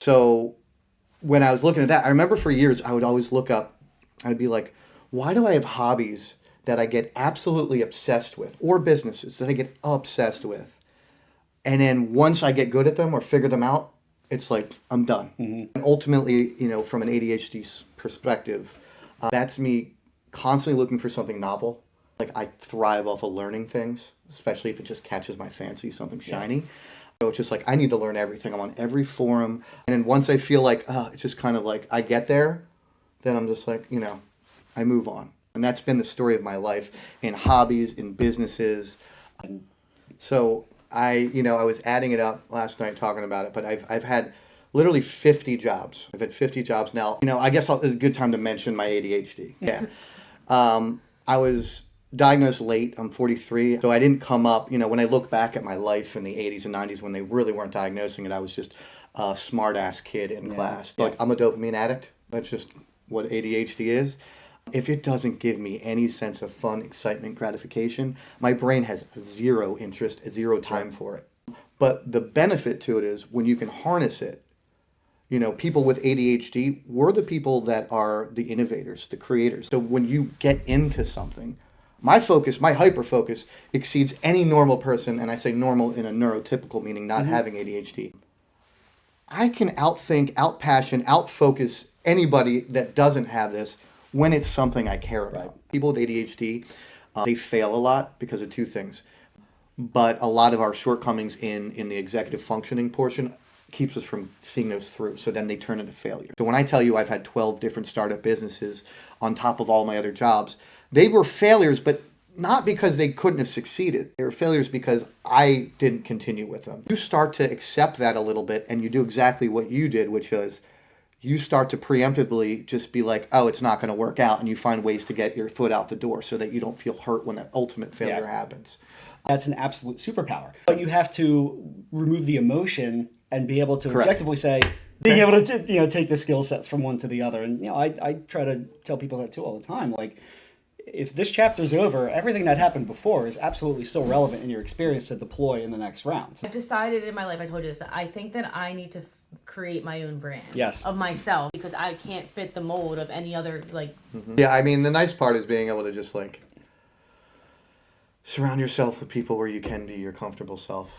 So when I was looking at that, I remember for years I would always look up, I'd be like, why do I have hobbies that I get absolutely obsessed with, or businesses that I get obsessed with? And then once I get good at them or figure them out, it's like I'm done. And ultimately, from an ADHD perspective, that's me constantly looking for something novel. Like I thrive off of learning things, especially if it just catches my fancy, something shiny. So it's just like I need to learn everything. I'm on every forum, and then once I feel like it's just kind of like I get there, then I'm just like I move on. And that's been the story of my life in hobbies, in businesses. So I was adding it up last night talking about it, but I've had literally 50 jobs. I've had 50 jobs now. I guess it's a good time to mention my ADHD. Yeah. I was diagnosed late. I'm 43. So I didn't come up, when I look back at my life in the 80s and 90s when they really weren't diagnosing it, I was just a smart ass kid in class. Like I'm a dopamine addict. That's just what ADHD is. If it doesn't give me any sense of fun, excitement, gratification, my brain has zero interest, zero time for it. But the benefit to it is when you can harness it, people with ADHD, we're the people that are the innovators, the creators. So when you get into something, my focus, my hyper focus exceeds any normal person, and I say normal in a neurotypical meaning, not having ADHD. I can outthink, outpassion, outfocus anybody that doesn't have this when it's something I care about. Right. People with ADHD, they fail a lot because of two things. But a lot of our shortcomings in the executive functioning portion keeps us from seeing those through. So then they turn into failure. So when I tell you I've had 12 different startup businesses on top of all my other jobs, they were failures, but not because they couldn't have succeeded. They were failures because I didn't continue with them. You start to accept that a little bit and you do exactly what you did, which was you start to preemptively just be like, oh, it's not going to work out. And you find ways to get your foot out the door so that you don't feel hurt when that ultimate failure happens. That's an absolute superpower. But you have to remove the emotion and be able to Correct. objectively say, being able to take the skill sets from one to the other. And I try to tell people that too all the time. Like, if this chapter's over, everything that happened before is absolutely still relevant in your experience to deploy in the next round. I've decided in my life, I told you this, I think that I need to create my own brand of myself because I can't fit the mold of any other Yeah, I mean the nice part is being able to just surround yourself with people where you can be your comfortable self.